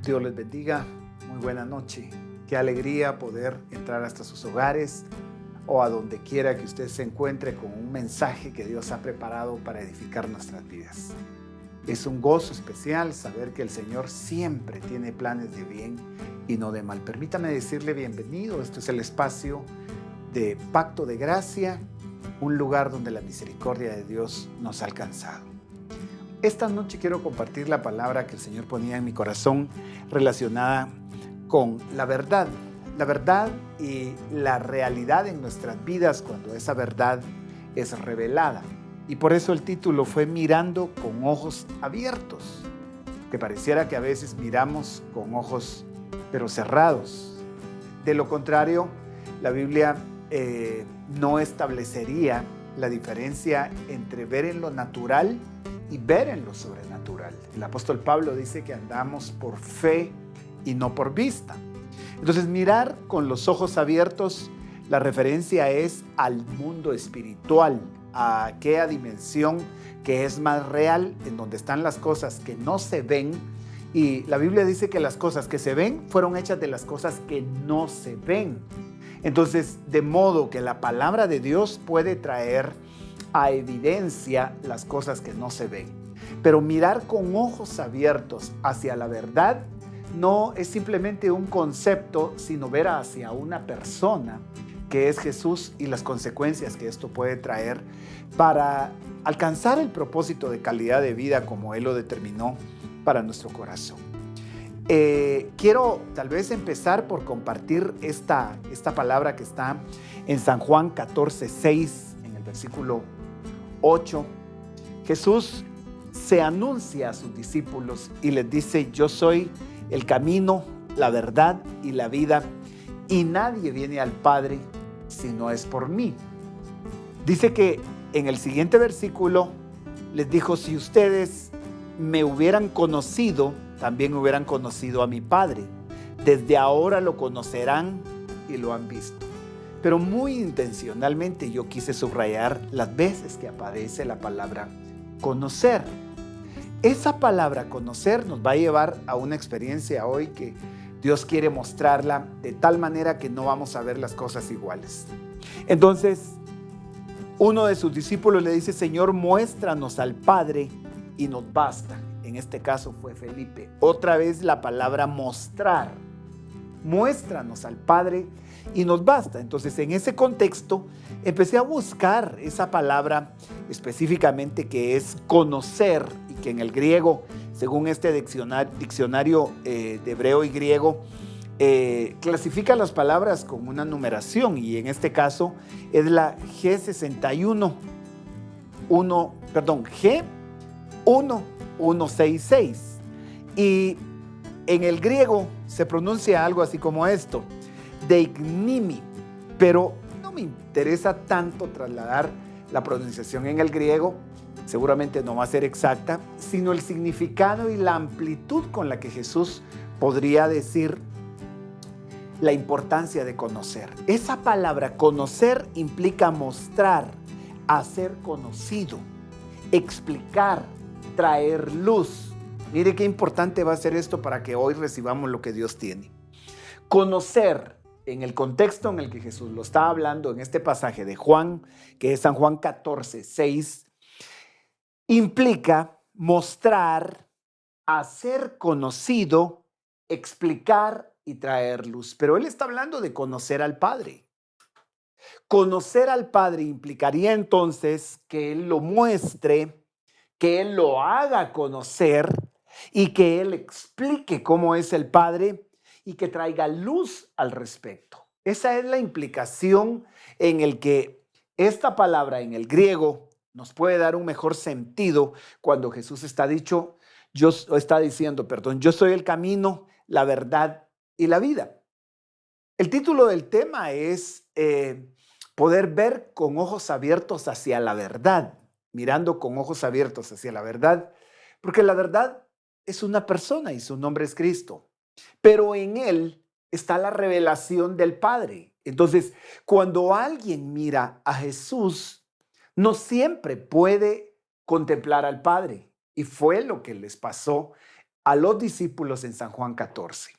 Dios les bendiga, muy buena noche. Qué alegría poder entrar hasta sus hogares o a donde quiera que usted se encuentre con un mensaje que Dios ha preparado para edificar nuestras vidas. Es un gozo especial saber que el Señor siempre tiene planes de bien y no de mal. Permítame decirle bienvenido, este es el espacio de Pacto de Gracia, un lugar donde la misericordia de Dios nos ha alcanzado. Esta noche quiero compartir la palabra que el Señor ponía en mi corazón relacionada con la verdad y la realidad en nuestras vidas cuando esa verdad es revelada. Y por eso el título fue Mirando con ojos abiertos, que pareciera que a veces miramos con ojos pero cerrados. De lo contrario, la Biblia no establecería la diferencia entre ver en lo natural y ver en lo sobrenatural. El apóstol Pablo dice que andamos por fe y no por vista. Entonces, mirar con los ojos abiertos, la referencia es al mundo espiritual, a aquella dimensión que es más real, en donde están las cosas que no se ven. Y la Biblia dice que las cosas que se ven fueron hechas de las cosas que no se ven. Entonces, de modo que la palabra de Dios puede traer a evidencia las cosas que no se ven. Pero mirar con ojos abiertos hacia la verdad no es simplemente un concepto, sino ver hacia una persona que es Jesús y las consecuencias que esto puede traer para alcanzar el propósito de calidad de vida como Él lo determinó para nuestro corazón. Quiero tal vez empezar por compartir esta palabra que está en San Juan 14:6, en el versículo 8. Jesús se anuncia a sus discípulos y les dice: yo soy el camino, la verdad y la vida, y nadie viene al Padre si no es por mí. Dice que en el siguiente versículo les dijo: si ustedes me hubieran conocido, también hubieran conocido a mi Padre. Desde ahora lo conocerán y lo han visto. Pero muy intencionalmente yo quise subrayar las veces que aparece la palabra conocer. Esa palabra conocer nos va a llevar a una experiencia hoy que Dios quiere mostrarla de tal manera que no vamos a ver las cosas iguales. Entonces, uno de sus discípulos le dice: Señor, muéstranos al Padre y nos basta. En este caso fue Felipe. Otra vez la palabra mostrar. Muéstranos al Padre y nos basta. Entonces, en ese contexto, empecé a buscar esa palabra específicamente que es conocer, y que en el griego, según este diccionario de hebreo y griego, clasifica las palabras con una numeración, y en este caso es la G61, G1166. Y en el griego se pronuncia algo así como esto, deignimi, pero no me interesa tanto trasladar la pronunciación en el griego, seguramente no va a ser exacta, sino el significado y la amplitud con la que Jesús podría decir la importancia de conocer. Esa palabra conocer implica mostrar, hacer conocido, explicar, traer luz. Mire qué importante va a ser esto para que hoy recibamos lo que Dios tiene. Conocer, en el contexto en el que Jesús lo está hablando en este pasaje de Juan, que es San Juan 14:6, implica mostrar, hacer conocido, explicar y traer luz. Pero Él está hablando de conocer al Padre. Conocer al Padre implicaría entonces que Él lo muestre, que Él lo haga conocer y que Él explique cómo es el Padre y que traiga luz al respecto. Esa es la implicación en el que esta palabra en el griego nos puede dar un mejor sentido cuando Jesús está diciendo, yo soy el camino, la verdad y la vida. El título del tema es poder ver con ojos abiertos hacia la verdad, mirando con ojos abiertos hacia la verdad, porque la verdad es una persona y su nombre es Cristo. Pero en Él está la revelación del Padre. Entonces, cuando alguien mira a Jesús, no siempre puede contemplar al Padre. Y fue lo que les pasó a los discípulos en San Juan 14.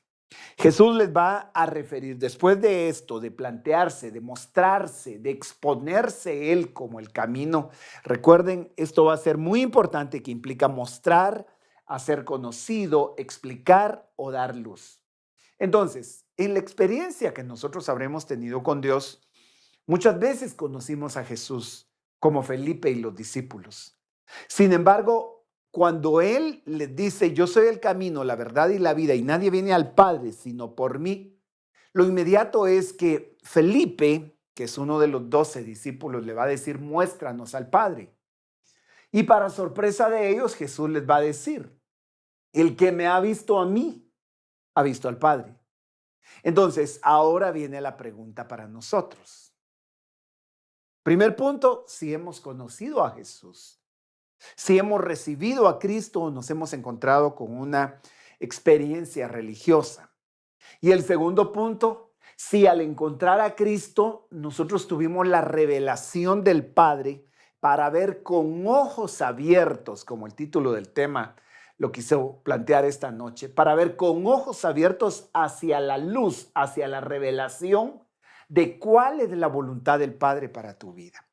Jesús les va a referir, después de esto, de plantearse, de mostrarse, de exponerse Él como el camino. Recuerden, esto va a ser muy importante, que implica mostrar, hacer conocido, explicar o dar luz. Entonces, en la experiencia que nosotros habremos tenido con Dios, muchas veces conocimos a Jesús como Felipe y los discípulos. Sin embargo, cuando Él les dice, yo soy el camino, la verdad y la vida, y nadie viene al Padre sino por mí, lo inmediato es que Felipe, que es uno de los 12 discípulos, le va a decir, muéstranos al Padre. Y para sorpresa de ellos, Jesús les va a decir, el que me ha visto a mí, ha visto al Padre. Entonces, ahora viene la pregunta para nosotros. Primer punto, si hemos conocido a Jesús. Si hemos recibido a Cristo o nos hemos encontrado con una experiencia religiosa. Y el segundo punto, si al encontrar a Cristo nosotros tuvimos la revelación del Padre para ver con ojos abiertos, como el título del tema lo quiso plantear esta noche, para ver con ojos abiertos hacia la luz, hacia la revelación de cuál es la voluntad del Padre para tu vida.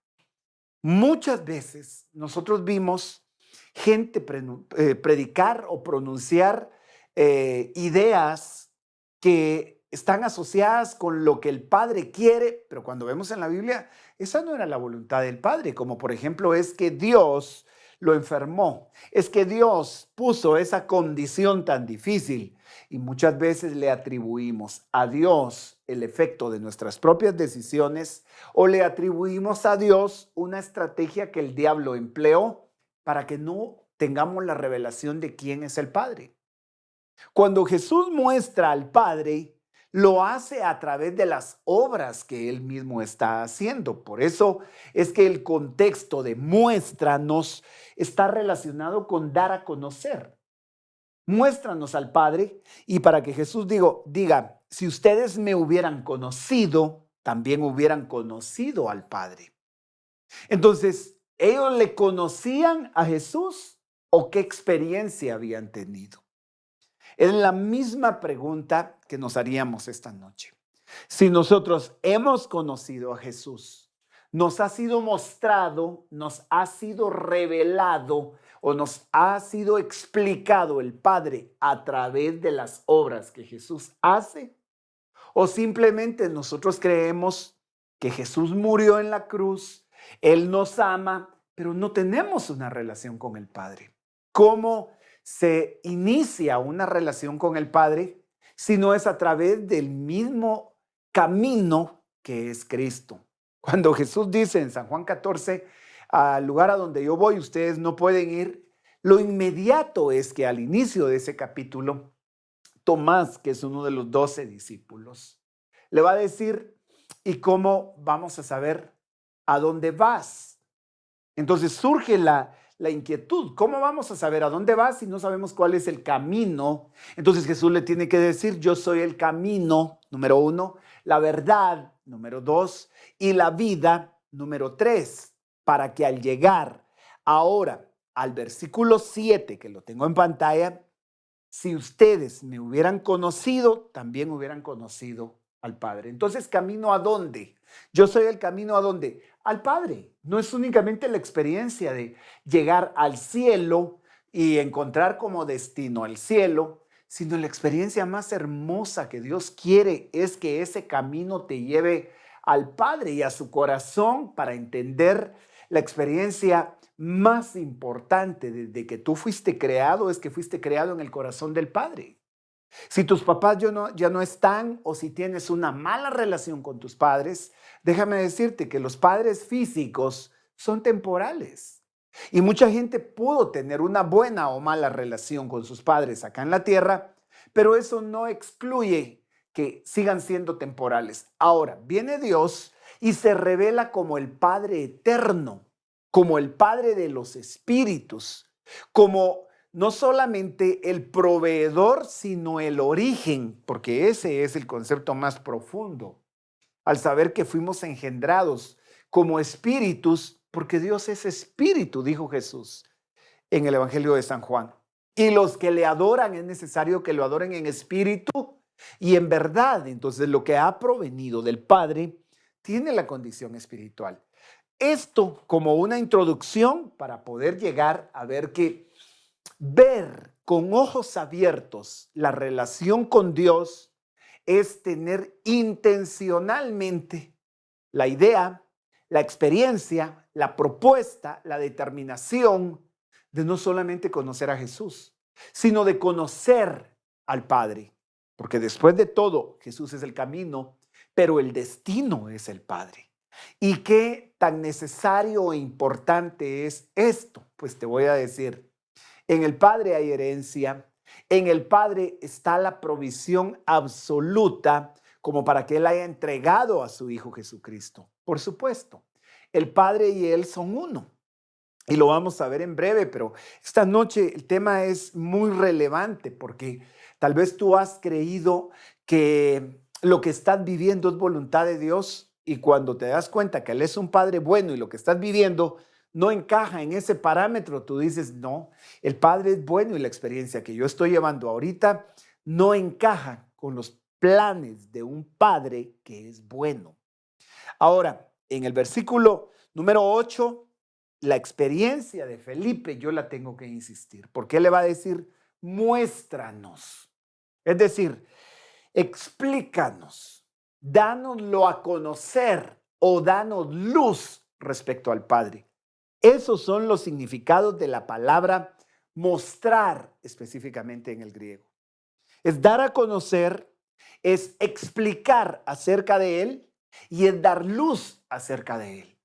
Muchas veces nosotros vimos gente predicar o pronunciar ideas que están asociadas con lo que el Padre quiere, pero cuando vemos en la Biblia, esa no era la voluntad del Padre, como por ejemplo es que Dios lo enfermó, es que Dios puso esa condición tan difícil y muchas veces le atribuimos a Dios el efecto de nuestras propias decisiones o le atribuimos a Dios una estrategia que el diablo empleó para que no tengamos la revelación de quién es el Padre. Cuando Jesús muestra al Padre, lo hace a través de las obras que Él mismo está haciendo. Por eso es que el contexto de muéstranos está relacionado con dar a conocer. Muéstranos al Padre y para que Jesús diga, si ustedes me hubieran conocido, también hubieran conocido al Padre. Entonces, ¿ellos le conocían a Jesús o qué experiencia habían tenido? Es la misma pregunta que nos haríamos esta noche. Si nosotros hemos conocido a Jesús, nos ha sido mostrado, nos ha sido revelado o nos ha sido explicado el Padre a través de las obras que Jesús hace, o simplemente nosotros creemos que Jesús murió en la cruz, Él nos ama, pero no tenemos una relación con el Padre. ¿Cómo se inicia una relación con el Padre si no es a través del mismo camino que es Cristo? Cuando Jesús dice en San Juan 14, al lugar a donde yo voy, ustedes no pueden ir, lo inmediato es que al inicio de ese capítulo, Tomás, que es uno de los 12 discípulos, le va a decir, ¿y cómo vamos a saber a dónde vas? Entonces surge la inquietud. ¿Cómo vamos a saber a dónde vas si no sabemos cuál es el camino? Entonces Jesús le tiene que decir, yo soy el camino, número 1, la verdad, número 2, y la vida, número 3, para que al llegar ahora al versículo 7, que lo tengo en pantalla, si ustedes me hubieran conocido, también hubieran conocido al Padre. Entonces, ¿camino a dónde? Yo soy el camino a dónde? Al Padre. No es únicamente la experiencia de llegar al cielo y encontrar como destino al cielo, sino la experiencia más hermosa que Dios quiere es que ese camino te lleve al Padre y a su corazón para entender la experiencia más importante desde que tú fuiste creado, es que fuiste creado en el corazón del Padre. Si tus papás ya no están o si tienes una mala relación con tus padres, déjame decirte que los padres físicos son temporales. Y mucha gente pudo tener una buena o mala relación con sus padres acá en la tierra, pero eso no excluye que sigan siendo temporales. Ahora, viene Dios y se revela como el Padre eterno, como el Padre de los espíritus, como no solamente el proveedor, sino el origen, porque ese es el concepto más profundo, al saber que fuimos engendrados como espíritus, porque Dios es espíritu, dijo Jesús en el Evangelio de San Juan. Y los que le adoran es necesario que lo adoren en espíritu y en verdad. Entonces lo que ha provenido del Padre tiene la condición espiritual. Esto como una introducción para poder llegar a ver con ojos abiertos la relación con Dios es tener intencionalmente la idea, la experiencia, la propuesta, la determinación de no solamente conocer a Jesús, sino de conocer al Padre. Porque después de todo, Jesús es el camino, pero el destino es el Padre. ¿Y qué tan necesario e importante es esto? Pues te voy a decir, en el Padre hay herencia, en el Padre está la provisión absoluta como para que Él haya entregado a su Hijo Jesucristo. Por supuesto, el Padre y Él son uno. Y lo vamos a ver en breve, pero esta noche el tema es muy relevante porque tal vez tú has creído que lo que estás viviendo es voluntad de Dios y cuando te das cuenta que Él es un Padre bueno y lo que estás viviendo no encaja en ese parámetro, tú dices, no, el Padre es bueno y la experiencia que yo estoy llevando ahorita no encaja con los planes de un Padre que es bueno. Ahora, en el versículo número 8, la experiencia de Felipe yo la tengo que insistir, porque él le va a decir, muéstranos. Es decir, explícanos, dánoslo a conocer o danos luz respecto al Padre. Esos son los significados de la palabra mostrar específicamente en el griego. Es dar a conocer, es explicar acerca de Él y es dar luz acerca de Él.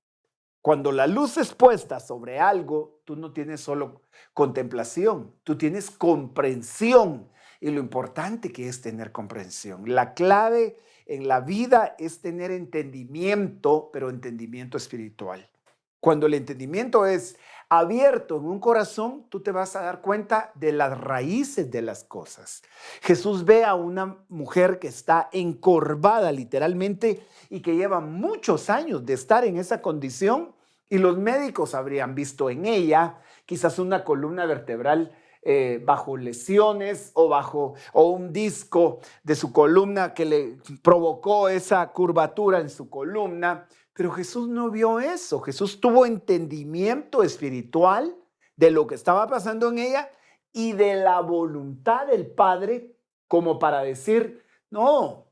Cuando la luz es puesta sobre algo, tú no tienes solo contemplación, tú tienes comprensión. Y lo importante que es tener comprensión. La clave en la vida es tener entendimiento, pero entendimiento espiritual. Cuando el entendimiento es abierto en un corazón, tú te vas a dar cuenta de las raíces de las cosas. Jesús ve a una mujer que está encorvada literalmente y que lleva muchos años de estar en esa condición y los médicos habrían visto en ella quizás una columna vertebral bajo lesiones o un disco de su columna que le provocó esa curvatura en su columna. Pero Jesús no vio eso. Jesús tuvo entendimiento espiritual de lo que estaba pasando en ella y de la voluntad del Padre como para decir, no,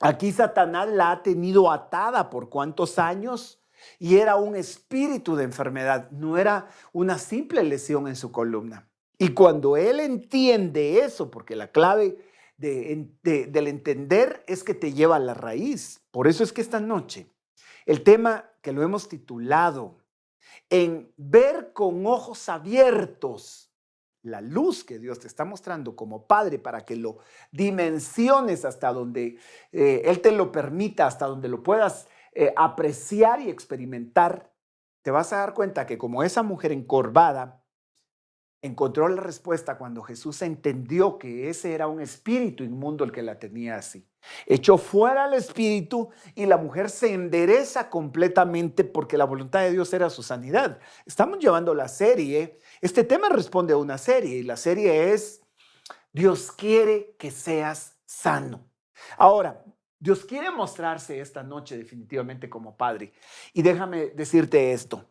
aquí Satanás la ha tenido atada por cuántos años y era un espíritu de enfermedad, no era una simple lesión en su columna. Y cuando él entiende eso, porque la clave del entender es que te lleva a la raíz. Por eso es que esta noche el tema que lo hemos titulado en ver con ojos abiertos la luz que Dios te está mostrando como Padre para que lo dimensiones hasta donde Él te lo permita, hasta donde lo puedas apreciar y experimentar, te vas a dar cuenta que como esa mujer encorvada encontró la respuesta cuando Jesús entendió que ese era un espíritu inmundo el que la tenía así. Echó fuera al espíritu y la mujer se endereza completamente porque la voluntad de Dios era su sanidad. Estamos llevando la serie. Este tema responde a una serie y la serie es Dios quiere que seas sano. Ahora, Dios quiere mostrarse esta noche definitivamente como Padre. Y déjame decirte esto.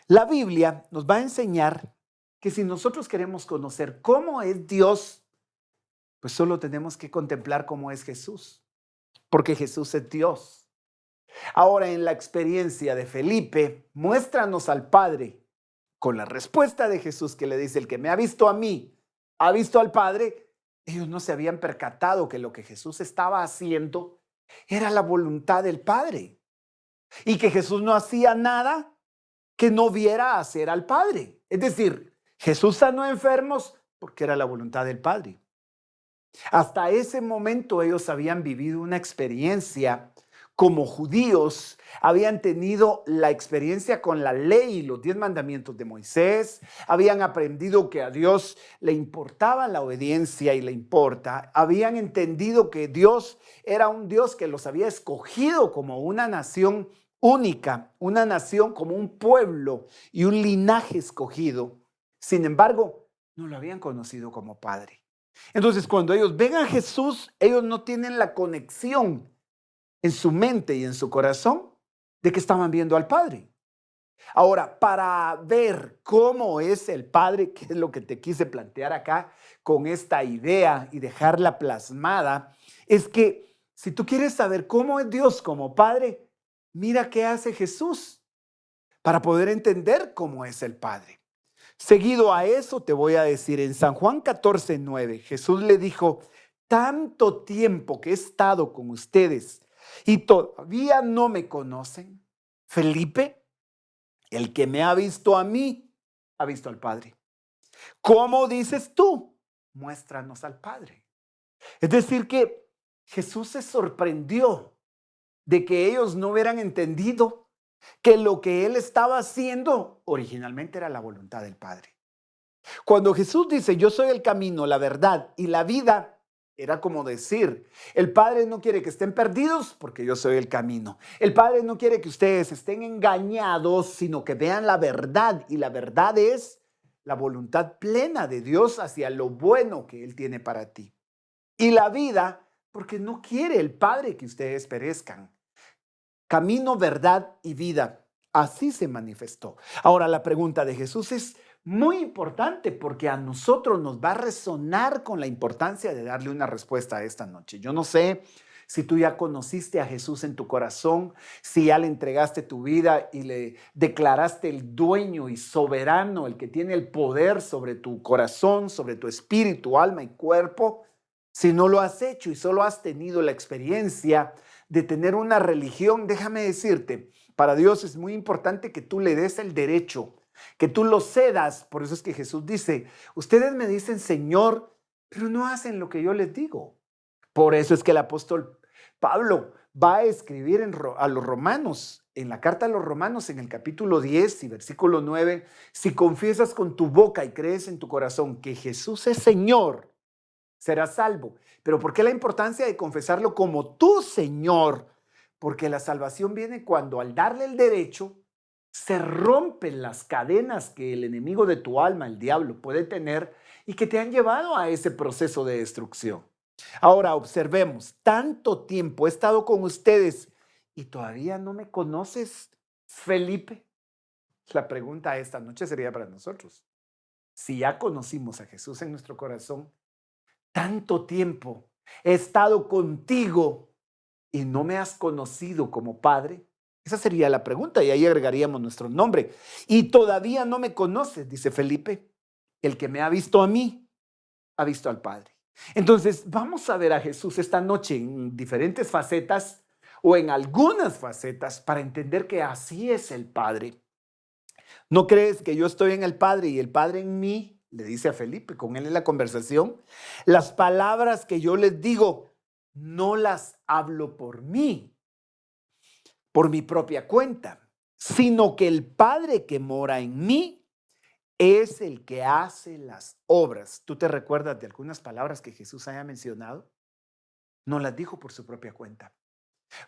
La Biblia nos va a enseñar que si nosotros queremos conocer cómo es Dios, pues solo tenemos que contemplar cómo es Jesús, porque Jesús es Dios. Ahora, en la experiencia de Felipe, muéstranos al Padre con la respuesta de Jesús que le dice, el que me ha visto a mí, ha visto al Padre. Ellos no se habían percatado que lo que Jesús estaba haciendo era la voluntad del Padre y que Jesús no hacía nada que no viera hacer al Padre. Es decir, Jesús sanó enfermos porque era la voluntad del Padre. Hasta ese momento ellos habían vivido una experiencia como judíos, habían tenido la experiencia con la ley y los 10 mandamientos de Moisés, habían aprendido que a Dios le importaba la obediencia y le importa, habían entendido que Dios era un Dios que los había escogido como una nación única, una nación como un pueblo y un linaje escogido. Sin embargo, no lo habían conocido como Padre. Entonces, cuando ellos ven a Jesús, ellos no tienen la conexión en su mente y en su corazón de que estaban viendo al Padre. Ahora, para ver cómo es el Padre, que es lo que te quise plantear acá con esta idea y dejarla plasmada, es que si tú quieres saber cómo es Dios como Padre, mira qué hace Jesús para poder entender cómo es el Padre. Seguido a eso te voy a decir, en San Juan 14:9, Jesús le dijo: tanto tiempo que he estado con ustedes y todavía no me conocen. Felipe, el que me ha visto a mí, ha visto al Padre. ¿Cómo dices tú? Muéstranos al Padre. Es decir, que Jesús se sorprendió de que ellos no hubieran entendido que lo que él estaba haciendo originalmente era la voluntad del Padre. Cuando Jesús dice: yo soy el camino, la verdad y la vida, era como decir, el Padre no quiere que estén perdidos porque yo soy el camino. El Padre no quiere que ustedes estén engañados, sino que vean la verdad. Y la verdad es la voluntad plena de Dios hacia lo bueno que Él tiene para ti. Y la vida, porque no quiere el Padre que ustedes perezcan. Camino, verdad y vida. Así se manifestó. Ahora, la pregunta de Jesús es muy importante porque a nosotros nos va a resonar con la importancia de darle una respuesta a esta noche. Yo no sé si tú ya conociste a Jesús en tu corazón, si ya le entregaste tu vida y le declaraste el dueño y soberano, el que tiene el poder sobre tu corazón, sobre tu espíritu, alma y cuerpo. Si no lo has hecho y solo has tenido la experiencia de tener una religión, déjame decirte, para Dios es muy importante que tú le des el derecho, que tú lo cedas. Por eso es que Jesús dice: ustedes me dicen Señor, pero no hacen lo que yo les digo. Por eso es que el apóstol Pablo va a escribir a los romanos, en la carta a los romanos, en el capítulo 10 y versículo 9, si confiesas con tu boca y crees en tu corazón que Jesús es Señor, serás salvo. Pero ¿por qué la importancia de confesarlo como tu Señor? Porque la salvación viene cuando, al darle el derecho, se rompen las cadenas que el enemigo de tu alma, el diablo, puede tener y que te han llevado a ese proceso de destrucción. Ahora observemos: tanto tiempo he estado con ustedes y todavía no me conoces, Felipe. La pregunta esta noche sería para nosotros: si ya conocimos a Jesús en nuestro corazón, tanto tiempo he estado contigo y no me has conocido como Padre. Esa sería la pregunta y ahí agregaríamos nuestro nombre. Y todavía no me conoces, dice Felipe. El que me ha visto a mí, ha visto al Padre. Entonces, vamos a ver a Jesús esta noche en diferentes facetas o en algunas facetas para entender que así es el Padre. ¿No crees que yo estoy en el Padre y el Padre en mí? Le dice a Felipe, con él en la conversación. Las palabras que yo les digo, no las hablo por mí, por mi propia cuenta, sino que el Padre que mora en mí es el que hace las obras. ¿Tú te recuerdas de algunas palabras que Jesús haya mencionado? No las dijo por su propia cuenta.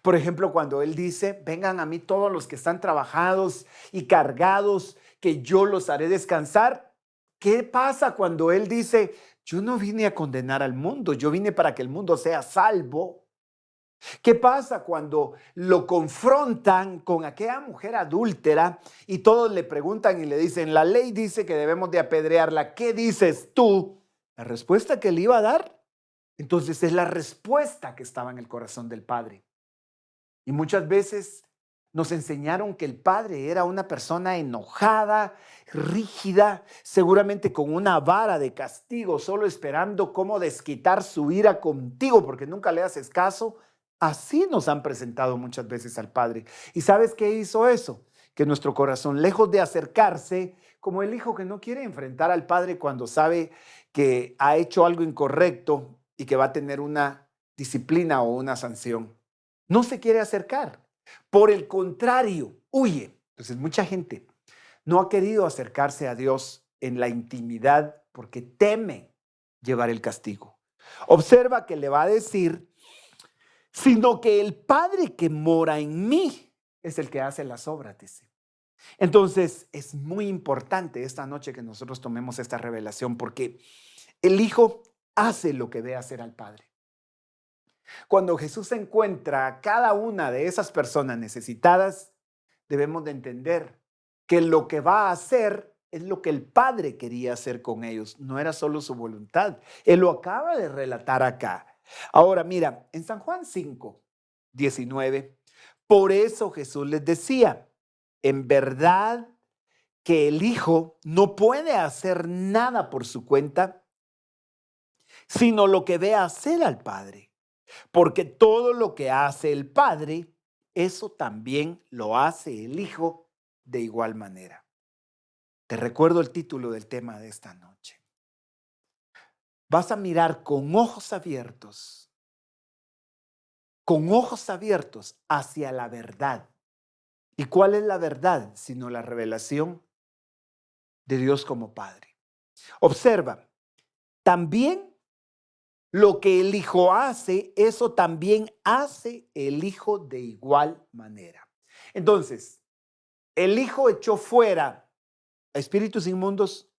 Por ejemplo, cuando Él dice: vengan a mí todos los que están trabajados y cargados, que yo los haré descansar. ¿Qué pasa cuando Él dice: yo no vine a condenar al mundo, yo vine para que el mundo sea salvo? ¿Qué pasa cuando lo confrontan con aquella mujer adúltera y todos le preguntan y le dicen: la ley dice que debemos de apedrearla, ¿qué dices tú? La respuesta que le iba a dar, entonces, es la respuesta que estaba en el corazón del Padre. Y muchas veces nos enseñaron que el Padre era una persona enojada, rígida, seguramente con una vara de castigo, solo esperando cómo desquitar su ira contigo porque nunca le haces caso. Así nos han presentado muchas veces al Padre. ¿Y sabes qué hizo eso? Que nuestro corazón, lejos de acercarse, como el hijo que no quiere enfrentar al Padre cuando sabe que ha hecho algo incorrecto y que va a tener una disciplina o una sanción, no se quiere acercar. Por el contrario, huye. Entonces, mucha gente no ha querido acercarse a Dios en la intimidad porque teme llevar el castigo. Observa que le va a decir: sino que el Padre que mora en mí es el que hace las obras, dice. Entonces, es muy importante esta noche que nosotros tomemos esta revelación porque el Hijo hace lo que ve hacer al Padre. Cuando Jesús encuentra a cada una de esas personas necesitadas, debemos de entender que lo que va a hacer es lo que el Padre quería hacer con ellos. No era solo su voluntad. Él lo acaba de relatar acá. Ahora, mira, en San Juan 5:19, por eso Jesús les decía, en verdad que el Hijo no puede hacer nada por su cuenta, sino lo que ve hacer al Padre. Porque todo lo que hace el Padre, eso también lo hace el Hijo de igual manera. Te recuerdo el título del tema de esta noche. Vas a mirar con ojos abiertos hacia la verdad. ¿Y cuál es la verdad? Sino la revelación de Dios como Padre. Observa, también lo que el Hijo hace, eso también hace el Hijo de igual manera. Entonces, el Hijo echó fuera a espíritus inmundos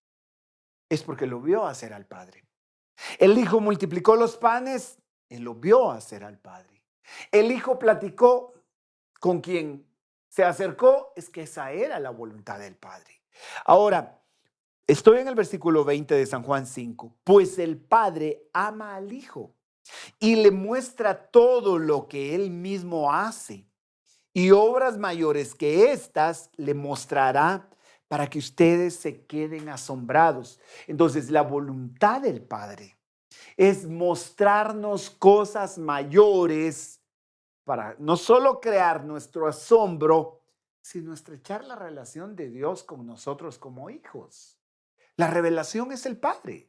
es porque lo vio hacer al Padre. El Hijo multiplicó los panes, él lo vio hacer al Padre. El Hijo platicó con quien se acercó, es que esa era la voluntad del Padre. Ahora, estoy en el versículo 20 de San Juan 5. Pues el Padre ama al Hijo y le muestra todo lo que él mismo hace. Y obras mayores que estas le mostrará para que ustedes se queden asombrados. Entonces, la voluntad del Padre es mostrarnos cosas mayores para no solo crear nuestro asombro, sino estrechar la relación de Dios con nosotros como hijos. La revelación es el Padre.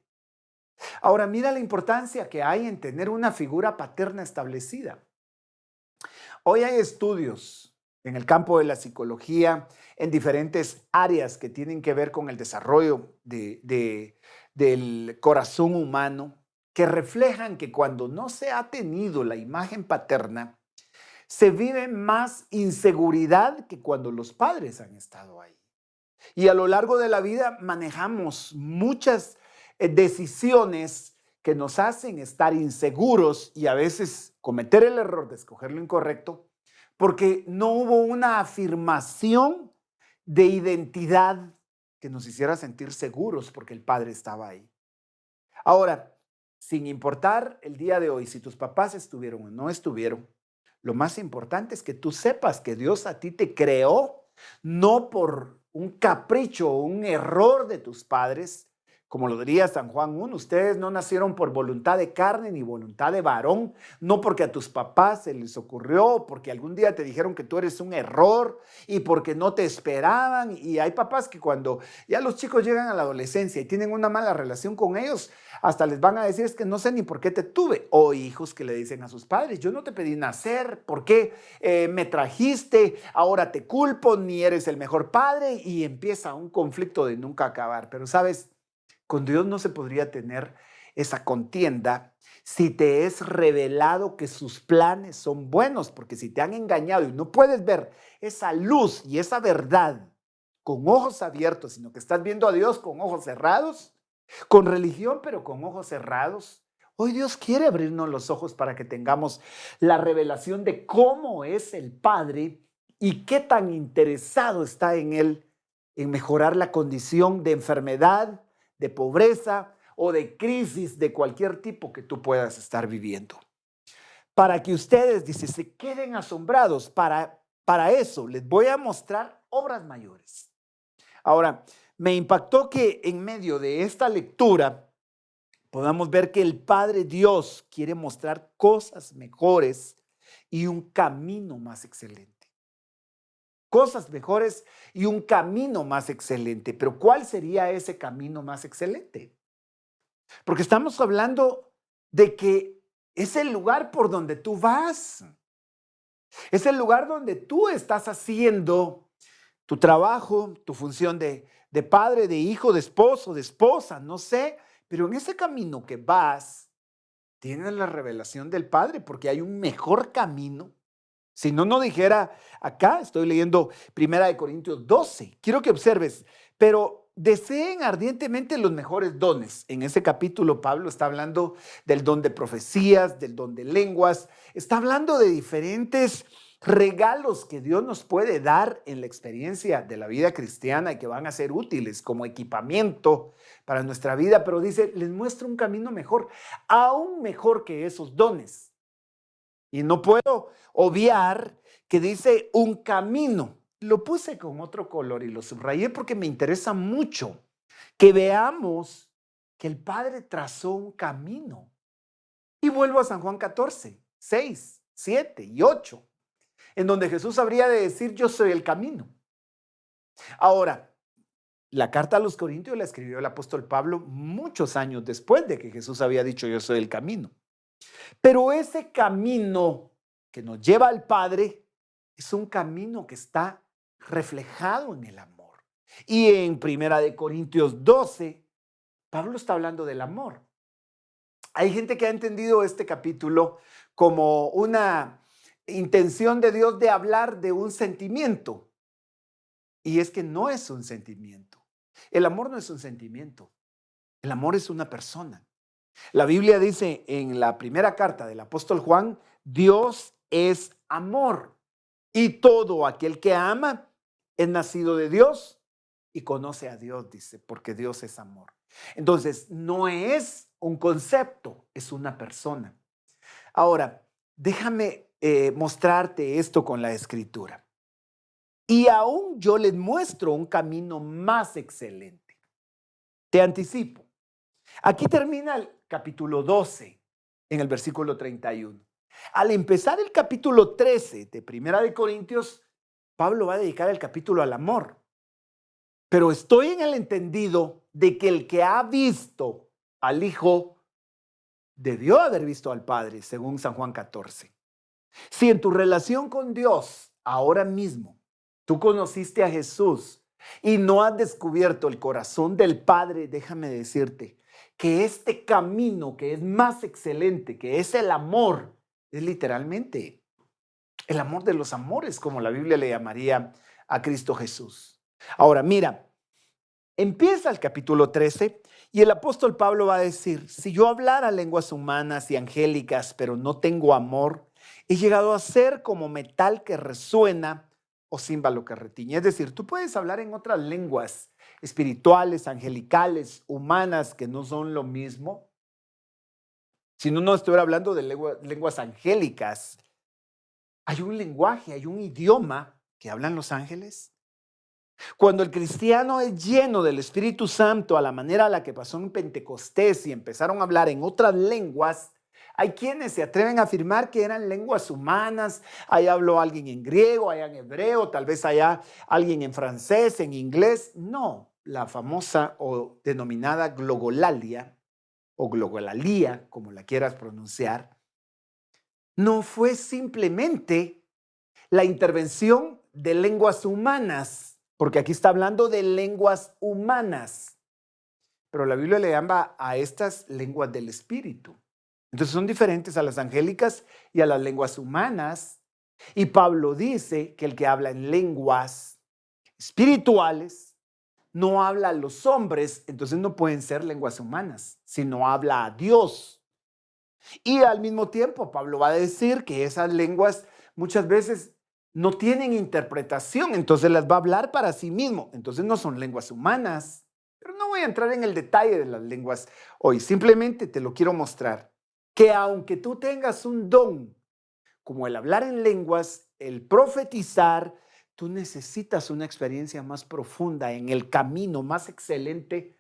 Ahora, mira la importancia que hay en tener una figura paterna establecida. Hoy hay estudios en el campo de la psicología, en diferentes áreas que tienen que ver con el desarrollo del corazón humano, que reflejan que cuando no se ha tenido la imagen paterna, se vive más inseguridad que cuando los padres han estado ahí. Y a lo largo de la vida manejamos muchas decisiones que nos hacen estar inseguros y a veces cometer el error de escoger lo incorrecto porque no hubo una afirmación de identidad que nos hiciera sentir seguros porque el Padre estaba ahí. Ahora, sin importar el día de hoy si tus papás estuvieron o no estuvieron, lo más importante es que tú sepas que Dios a ti te creó no por un capricho o un error de tus padres, como lo diría San Juan 1, ustedes no nacieron por voluntad de carne ni voluntad de varón, no porque a tus papás se les ocurrió, porque algún día te dijeron que tú eres un error y porque no te esperaban. Y hay papás que cuando ya los chicos llegan a la adolescencia y tienen una mala relación con ellos, hasta les van a decir es que no sé ni por qué te tuve. O hijos que le dicen a sus padres, yo no te pedí nacer, ¿por qué me trajiste? Ahora te culpo, ni eres el mejor padre. Y empieza un conflicto de nunca acabar. Pero sabes, con Dios no se podría tener esa contienda si te es revelado que sus planes son buenos, porque si te han engañado y no puedes ver esa luz y esa verdad con ojos abiertos, sino que estás viendo a Dios con ojos cerrados, con religión, pero con ojos cerrados. Hoy Dios quiere abrirnos los ojos para que tengamos la revelación de cómo es el Padre y qué tan interesado está en Él en mejorar la condición de enfermedad, de pobreza o de crisis de cualquier tipo que tú puedas estar viviendo. Para que ustedes, dice, se queden asombrados, para eso les voy a mostrar obras mayores. Ahora, me impactó que en medio de esta lectura podamos ver que el Padre Dios quiere mostrar cosas mejores y un camino más excelente. Cosas mejores y un camino más excelente. Pero ¿cuál sería ese camino más excelente? Porque estamos hablando de que es el lugar por donde tú vas. Es el lugar donde tú estás haciendo tu trabajo, tu función de padre, de hijo, de esposo, de esposa, no sé. Pero en ese camino que vas, tienes la revelación del Padre porque hay un mejor camino Si no, no dijera acá, estoy leyendo 1 Corintios 12. Quiero que observes, pero deseen ardientemente los mejores dones. En ese capítulo Pablo está hablando del don de profecías, del don de lenguas, está hablando de diferentes regalos que Dios nos puede dar en la experiencia de la vida cristiana y que van a ser útiles como equipamiento para nuestra vida, pero dice, les muestro un camino mejor, aún mejor que esos dones. Y no puedo obviar que dice un camino. Lo puse con otro color y lo subrayé porque me interesa mucho que veamos que el Padre trazó un camino. Y vuelvo a San Juan 14, 6, 7 y 8, en donde Jesús habría de decir, yo soy el camino. Ahora, la carta a los Corintios la escribió el apóstol Pablo muchos años después de que Jesús había dicho, yo soy el camino. Pero ese camino que nos lleva al Padre es un camino que está reflejado en el amor. Y en 1 Corintios 12, Pablo está hablando del amor. Hay gente que ha entendido este capítulo como una intención de Dios de hablar de un sentimiento. Y es que no es un sentimiento. El amor no es un sentimiento. El amor es una persona. La Biblia dice en la primera carta del apóstol Juan, Dios es amor y todo aquel que ama es nacido de Dios y conoce a Dios, dice, porque Dios es amor. Entonces, no es un concepto, es una persona. Ahora, déjame mostrarte esto con la escritura. Y aún yo les muestro un camino más excelente. Te anticipo. Aquí termina el capítulo 12, en el versículo 31. Al empezar el capítulo 13 de 1 Corintios, Pablo va a dedicar el capítulo al amor. Pero estoy en el entendido de que el que ha visto al Hijo debió haber visto al Padre, según San Juan 14. Si en tu relación con Dios, ahora mismo, tú conociste a Jesús y no has descubierto el corazón del Padre, déjame decirte que este camino que es más excelente, que es el amor, es literalmente el amor de los amores, como la Biblia le llamaría a Cristo Jesús. Ahora, mira, empieza el capítulo 13 y el apóstol Pablo va a decir, si yo hablara lenguas humanas y angélicas, pero no tengo amor, he llegado a ser como metal que resuena o címbalo que retiñe. Es decir, tú puedes hablar en otras lenguas espirituales, angelicales, humanas, que no son lo mismo. Si no estuviera hablando de lenguas angélicas, hay un lenguaje, hay un idioma que hablan los ángeles. Cuando el cristiano es lleno del Espíritu Santo a la manera a la que pasó en Pentecostés y empezaron a hablar en otras lenguas, hay quienes se atreven a afirmar que eran lenguas humanas. Ahí habló alguien en griego, allá en hebreo, tal vez allá alguien en francés, en inglés. No, la famosa o denominada glogolalia o glogolalia, como la quieras pronunciar, no fue simplemente la intervención de lenguas humanas, porque aquí está hablando de lenguas humanas, pero la Biblia le llama a estas lenguas del Espíritu. Entonces son diferentes a las angélicas y a las lenguas humanas. Y Pablo dice que el que habla en lenguas espirituales no habla a los hombres, entonces no pueden ser lenguas humanas, sino habla a Dios. Y al mismo tiempo Pablo va a decir que esas lenguas muchas veces no tienen interpretación, entonces las va a hablar para sí mismo. Entonces no son lenguas humanas. Pero no voy a entrar en el detalle de las lenguas hoy, simplemente te lo quiero mostrar. Que aunque tú tengas un don, como el hablar en lenguas, el profetizar, tú necesitas una experiencia más profunda en el camino más excelente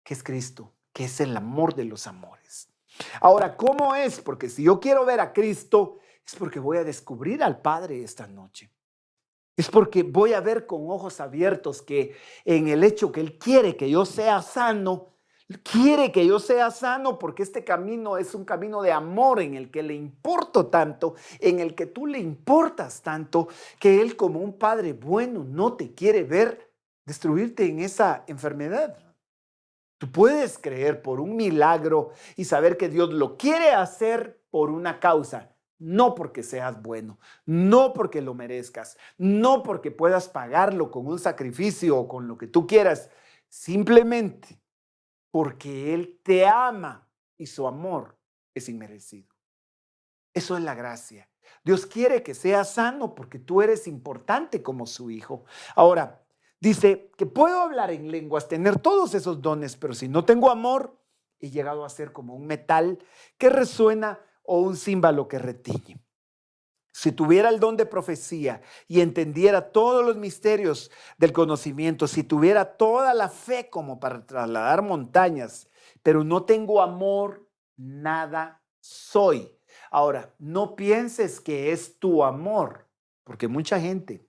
que es Cristo, que es el amor de los amores. Ahora, ¿cómo es? Porque si yo quiero ver a Cristo, es porque voy a descubrir al Padre esta noche. Es porque voy a ver con ojos abiertos que en el hecho que Él quiere que yo sea sano, quiere que yo sea sano porque este camino es un camino de amor en el que le importo tanto, en el que tú le importas tanto, que Él como un Padre bueno no te quiere ver destruirte en esa enfermedad. Tú puedes creer por un milagro y saber que Dios lo quiere hacer por una causa. no porque seas bueno, no porque lo merezcas, no porque puedas pagarlo con un sacrificio o con lo que tú quieras, simplemente porque Él te ama y su amor es inmerecido. Eso es la gracia. Dios quiere que seas sano porque tú eres importante como su hijo. Ahora, dice que puedo hablar en lenguas, tener todos esos dones, pero si no tengo amor, he llegado a ser como un metal que resuena o un címbalo que retiñe. Si tuviera el don de profecía y entendiera todos los misterios del conocimiento, si tuviera toda la fe como para trasladar montañas, pero no tengo amor, nada soy. Ahora, no pienses que es tu amor, porque mucha gente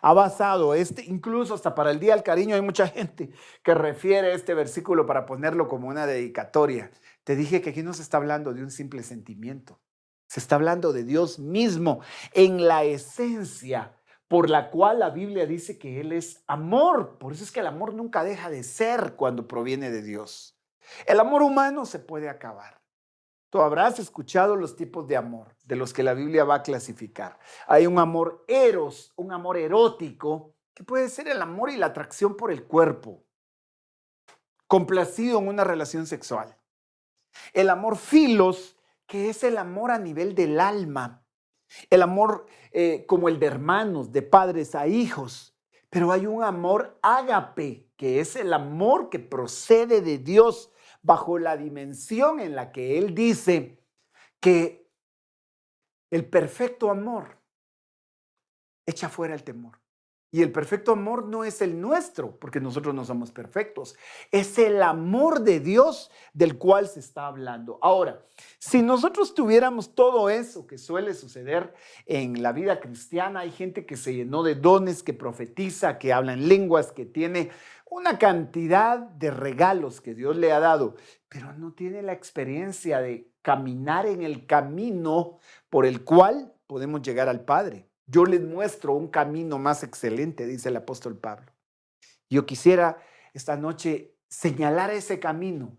ha basado incluso hasta para el Día del Cariño, hay mucha gente que refiere este versículo para ponerlo como una dedicatoria. Te dije que aquí no se está hablando de un simple sentimiento. Se está hablando de Dios mismo en la esencia por la cual la Biblia dice que Él es amor. Por eso es que el amor nunca deja de ser cuando proviene de Dios. El amor humano se puede acabar. Tú habrás escuchado los tipos de amor de los que la Biblia va a clasificar. Hay un amor eros, un amor erótico, que puede ser el amor y la atracción por el cuerpo, complacido en una relación sexual. El amor filos, que es el amor a nivel del alma. El amor como el de hermanos, de padres a hijos. Pero hay un amor ágape, que es el amor que procede de Dios bajo la dimensión en la que Él dice que el perfecto amor echa fuera el temor. Y el perfecto amor no es el nuestro, porque nosotros no somos perfectos. Es el amor de Dios del cual se está hablando. Ahora, si nosotros tuviéramos todo eso que suele suceder en la vida cristiana, hay gente que se llenó de dones, que profetiza, que habla en lenguas, que tiene una cantidad de regalos que Dios le ha dado, pero no tiene la experiencia de caminar en el camino por el cual podemos llegar al Padre. Yo les muestro un camino más excelente, dice el apóstol Pablo. Yo quisiera esta noche señalar ese camino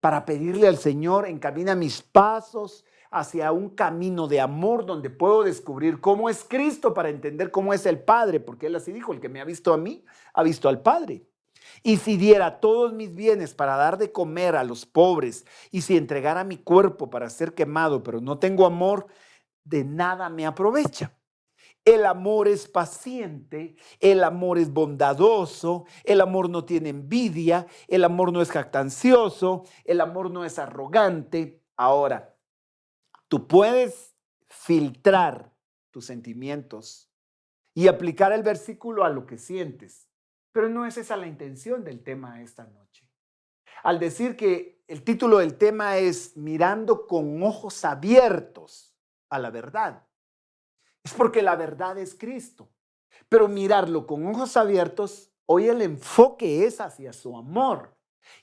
para pedirle al Señor, encamina mis pasos hacia un camino de amor donde puedo descubrir cómo es Cristo para entender cómo es el Padre, porque Él así dijo, el que me ha visto a mí, ha visto al Padre. Y si diera todos mis bienes para dar de comer a los pobres, y si entregara mi cuerpo para ser quemado, pero no tengo amor, de nada me aprovecha. El amor es paciente, el amor es bondadoso, el amor no tiene envidia, el amor no es jactancioso, el amor no es arrogante. Ahora, tú puedes filtrar tus sentimientos y aplicar el versículo a lo que sientes, pero no es esa la intención del tema de esta noche. Al decir que el título del tema es Mirando con ojos abiertos a la verdad. Es porque la verdad es Cristo. Pero mirarlo con ojos abiertos, hoy el enfoque es hacia su amor.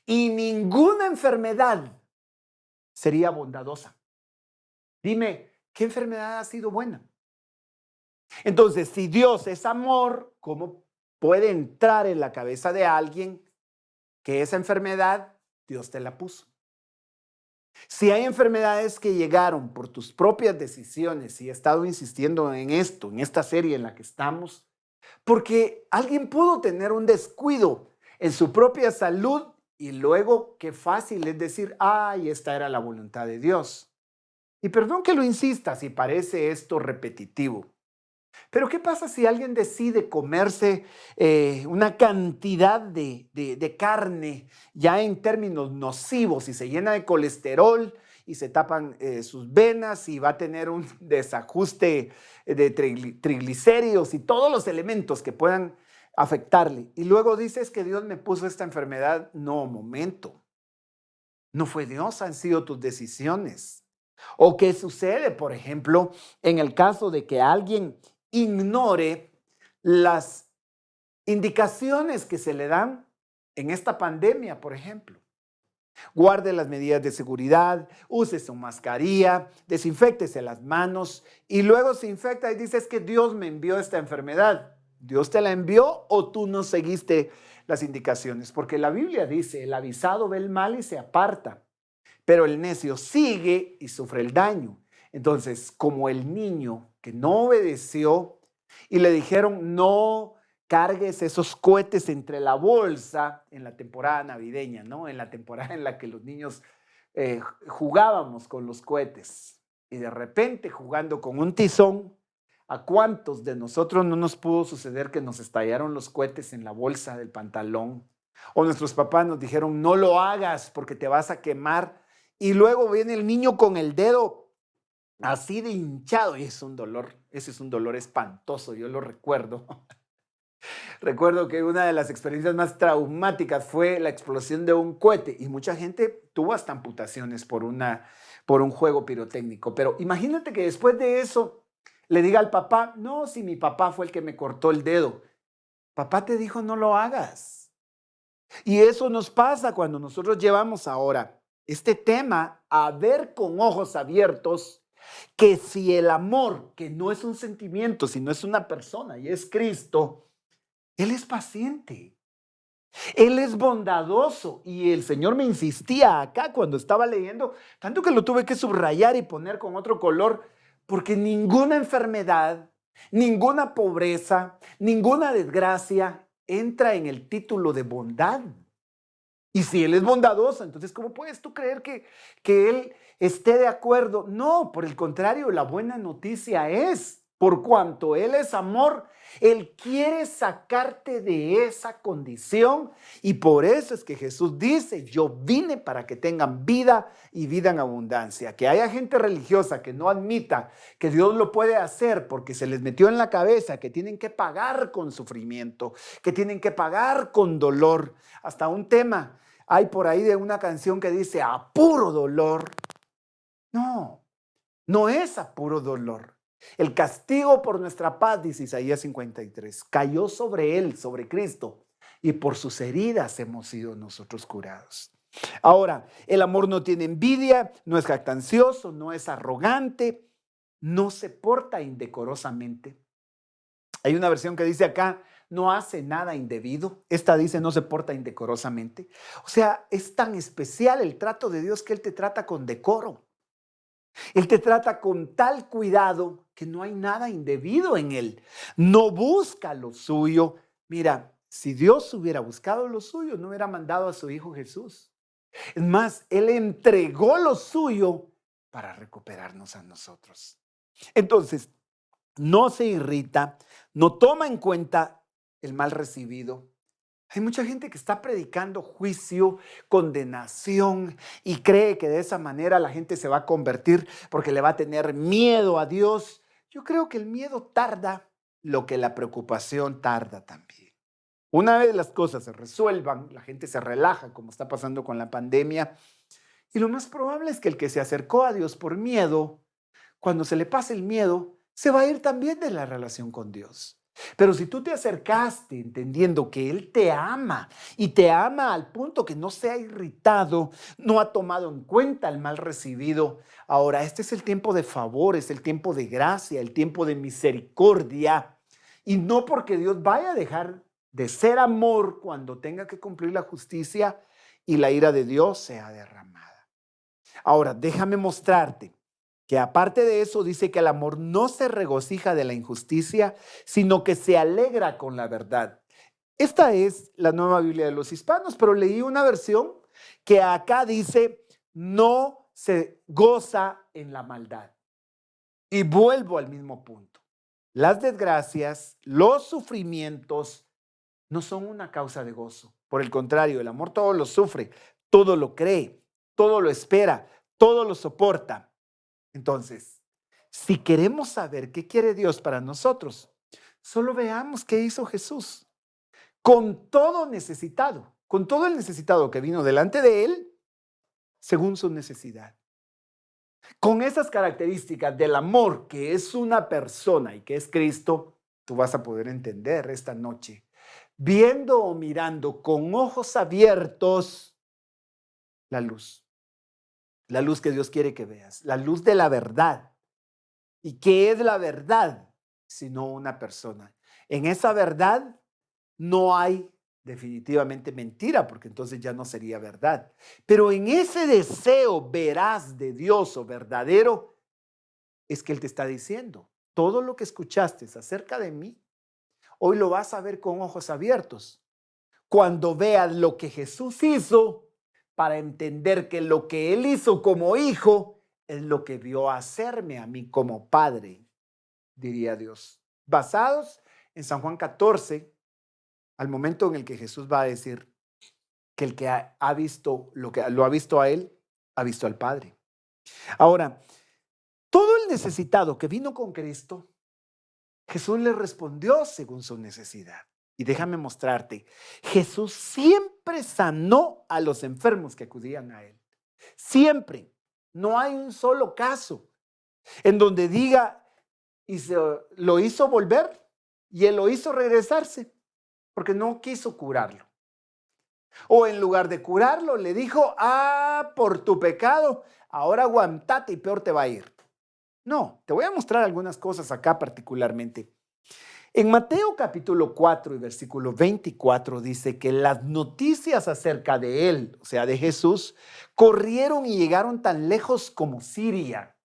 Y ninguna enfermedad sería bondadosa. Dime, ¿qué enfermedad ha sido buena? Entonces, si Dios es amor, ¿cómo puede entrar en la cabeza de alguien que esa enfermedad Dios te la puso? Si hay enfermedades que llegaron por tus propias decisiones, y he estado insistiendo en esto, en esta serie en la que estamos, porque alguien pudo tener un descuido en su propia salud y luego qué fácil es decir, ay, esta era la voluntad de Dios. Y perdón que lo insista si parece esto repetitivo. Pero ¿qué pasa si alguien decide comerse una cantidad de carne ya en términos nocivos y se llena de colesterol y se tapan sus venas y va a tener un desajuste de triglicéridos y todos los elementos que puedan afectarle? Y luego dices que Dios me puso esta enfermedad. No, momento. No fue Dios, han sido tus decisiones. ¿O qué sucede, por ejemplo, en el caso de que alguien ignore las indicaciones que se le dan en esta pandemia, por ejemplo? Guarde las medidas de seguridad, use su mascarilla, desinféctese las manos y luego se infecta y dices que Dios me envió esta enfermedad. ¿Dios te la envió o tú no seguiste las indicaciones? Porque la Biblia dice, el avisado ve el mal y se aparta, pero el necio sigue y sufre el daño. Entonces, como el niño que no obedeció y le dijeron, no cargues esos cohetes entre la bolsa en la temporada navideña, ¿no? En la temporada en la que los niños jugábamos con los cohetes. Y de repente, jugando con un tizón, ¿a cuántos de nosotros no nos pudo suceder que nos estallaron los cohetes en la bolsa del pantalón? O nuestros papás nos dijeron, no lo hagas porque te vas a quemar. Y luego viene el niño con el dedo así de hinchado. Y es un dolor, ese es un dolor espantoso, yo lo recuerdo. Recuerdo que una de las experiencias más traumáticas fue la explosión de un cohete y mucha gente tuvo hasta amputaciones por un juego pirotécnico. Pero imagínate que después de eso le diga al papá, no, si mi papá fue el que me cortó el dedo. Papá te dijo no lo hagas. Y eso nos pasa cuando nosotros llevamos ahora este tema a ver con ojos abiertos que si el amor, que no es un sentimiento, sino es una persona y es Cristo, Él es paciente, Él es bondadoso. Y el Señor me insistía acá cuando estaba leyendo, tanto que lo tuve que subrayar y poner con otro color, porque ninguna enfermedad, ninguna pobreza, ninguna desgracia entra en el título de bondad. Y si Él es bondadoso, entonces ¿cómo puedes tú creer que Él esté de acuerdo? No, por el contrario, la buena noticia es, por cuanto Él es amor, Él quiere sacarte de esa condición y por eso es que Jesús dice, yo vine para que tengan vida y vida en abundancia. Que haya gente religiosa que no admita que Dios lo puede hacer porque se les metió en la cabeza que tienen que pagar con sufrimiento, que tienen que pagar con dolor. Hasta un tema hay por ahí de una canción que dice a puro dolor. No, no es a puro dolor. El castigo por nuestra paz, dice Isaías 53, cayó sobre él, sobre Cristo, y por sus heridas hemos sido nosotros curados. Ahora, el amor no tiene envidia, no es jactancioso, no es arrogante, no se porta indecorosamente. Hay una versión que dice acá, no hace nada indebido. Esta dice, no se porta indecorosamente. O sea, es tan especial el trato de Dios que Él te trata con decoro. Él te trata con tal cuidado que no hay nada indebido en Él. No busca lo suyo. Mira, si Dios hubiera buscado lo suyo, no hubiera mandado a su Hijo Jesús. Es más, Él entregó lo suyo para recuperarnos a nosotros. Entonces, no se irrita, no toma en cuenta el mal recibido. Hay mucha gente que está predicando juicio, condenación y cree que de esa manera la gente se va a convertir porque le va a tener miedo a Dios. Yo creo que el miedo tarda lo que la preocupación tarda también. Una vez las cosas se resuelvan, la gente se relaja como está pasando con la pandemia y lo más probable es que el que se acercó a Dios por miedo, cuando se le pase el miedo, se va a ir también de la relación con Dios. Pero si tú te acercaste entendiendo que Él te ama y te ama al punto que no se ha irritado, no ha tomado en cuenta el mal recibido, ahora este es el tiempo de favor, es el tiempo de gracia, el tiempo de misericordia. Y no porque Dios vaya a dejar de ser amor cuando tenga que cumplir la justicia y la ira de Dios sea derramada. Ahora, déjame mostrarte que aparte de eso dice que el amor no se regocija de la injusticia, sino que se alegra con la verdad. Esta es la Nueva Biblia de los Hispanos, pero leí una versión que acá dice, no se goza en la maldad. Y vuelvo al mismo punto. Las desgracias, los sufrimientos no son una causa de gozo. Por el contrario, el amor todo lo sufre, todo lo cree, todo lo espera, todo lo soporta. Entonces, si queremos saber qué quiere Dios para nosotros, solo veamos qué hizo Jesús. Con todo necesitado, con todo el necesitado que vino delante de él, según su necesidad. Con esas características del amor que es una persona y que es Cristo, tú vas a poder entender esta noche, viendo o mirando con ojos abiertos la luz. La luz que Dios quiere que veas, la luz de la verdad. ¿Y qué es la verdad? Sino una persona. En esa verdad no hay definitivamente mentira, porque entonces ya no sería verdad. Pero en ese deseo veraz de Dios o verdadero, es que Él te está diciendo, todo lo que escuchaste acerca de mí, hoy lo vas a ver con ojos abiertos. Cuando veas lo que Jesús hizo, para entender que lo que Él hizo como hijo es lo que vio hacerme a mí como padre, diría Dios. Basados en San Juan 14, al momento en el que Jesús va a decir que el que ha visto lo que lo ha visto a Él, ha visto al Padre. Ahora, todo el necesitado que vino con Cristo, Jesús le respondió según su necesidad. Y déjame mostrarte, Jesús siempre sanó a los enfermos que acudían a Él. Siempre. No hay un solo caso en donde diga, y lo hizo volver y Él lo hizo regresarse, porque no quiso curarlo. O en lugar de curarlo, le dijo, por tu pecado, ahora aguantate y peor te va a ir. No, te voy a mostrar algunas cosas acá particularmente. En Mateo capítulo 4 y versículo 24 dice que las noticias acerca de Él, o sea, de Jesús, corrieron y llegaron tan lejos como Siria.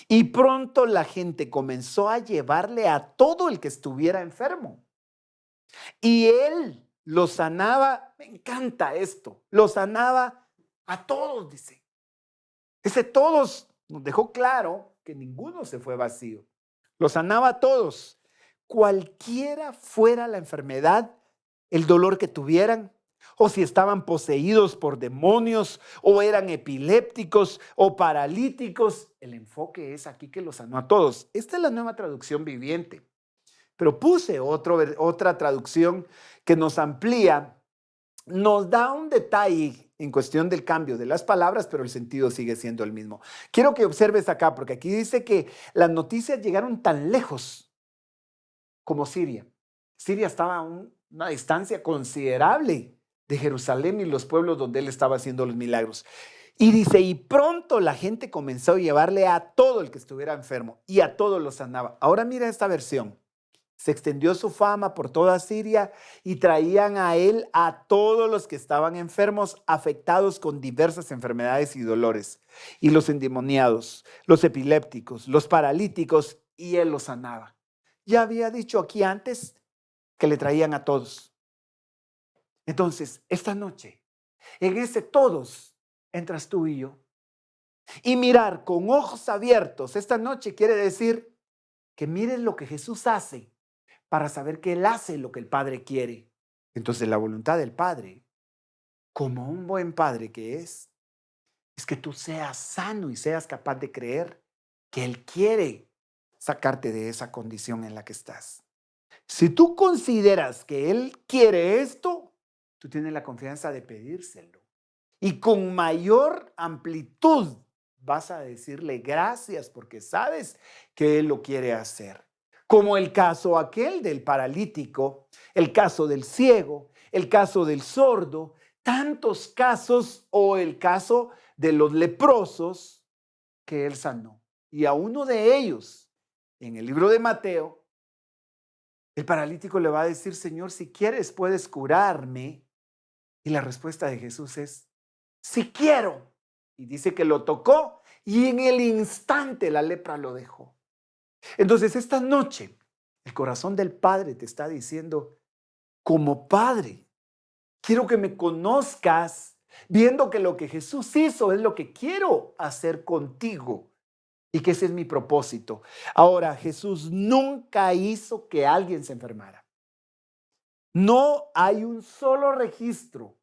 Y pronto la gente comenzó a llevarle a todo el que estuviera enfermo. Y Él lo sanaba, me encanta esto, lo sanaba a todos, dice. Ese todos nos dejó claro que ninguno se fue vacío. Lo sanaba a todos. Cualquiera fuera la enfermedad, el dolor que tuvieran, o si estaban poseídos por demonios, o eran epilépticos o paralíticos, el enfoque es aquí que los sanó a todos. Esta es la Nueva Traducción Viviente, pero puse otra traducción que nos amplía, nos da un detalle en cuestión del cambio de las palabras, pero el sentido sigue siendo el mismo. Quiero que observes acá, porque aquí dice que las noticias llegaron tan lejos como Siria. Siria estaba a una distancia considerable de Jerusalén y los pueblos donde Él estaba haciendo los milagros. Y dice, y pronto la gente comenzó a llevarle a todo el que estuviera enfermo y a todos los sanaba. Ahora mira esta versión. Se extendió su fama por toda Siria y traían a Él a todos los que estaban enfermos, afectados con diversas enfermedades y dolores, y los endemoniados, los epilépticos, los paralíticos, y Él los sanaba. Ya había dicho aquí antes que le traían a todos. Entonces, esta noche, en ese todos, entras tú y yo. Y mirar con ojos abiertos esta noche quiere decir que mires lo que Jesús hace para saber que Él hace lo que el Padre quiere. Entonces, la voluntad del Padre, como un buen padre que es que tú seas sano y seas capaz de creer que Él quiere sacarte de esa condición en la que estás. Si tú consideras que Él quiere esto, tú tienes la confianza de pedírselo. Y con mayor amplitud vas a decirle gracias porque sabes que Él lo quiere hacer. Como el caso aquel del paralítico, el caso del ciego, el caso del sordo, tantos casos, o el caso de los leprosos que Él sanó. Y a uno de ellos, en el libro de Mateo, el paralítico le va a decir, Señor, si quieres puedes curarme. Y la respuesta de Jesús es, sí quiero. Y dice que lo tocó y en el instante la lepra lo dejó. Entonces esta noche el corazón del Padre te está diciendo, como Padre, quiero que me conozcas viendo que lo que Jesús hizo es lo que quiero hacer contigo. Y que ese es mi propósito. Ahora, Jesús nunca hizo que alguien se enfermara. No hay un solo registro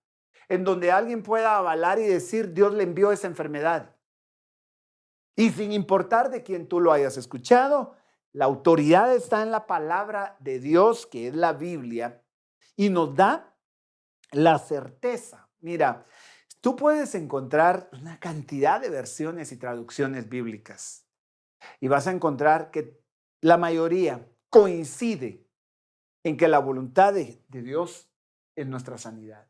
en donde alguien pueda avalar y decir, Dios le envió esa enfermedad. Y sin importar de quién tú lo hayas escuchado, la autoridad está en la palabra de Dios, que es la Biblia, y nos da la certeza. Mira, tú puedes encontrar una cantidad de versiones y traducciones bíblicas. Y vas a encontrar que la mayoría coincide en que la voluntad de Dios es nuestra sanidad.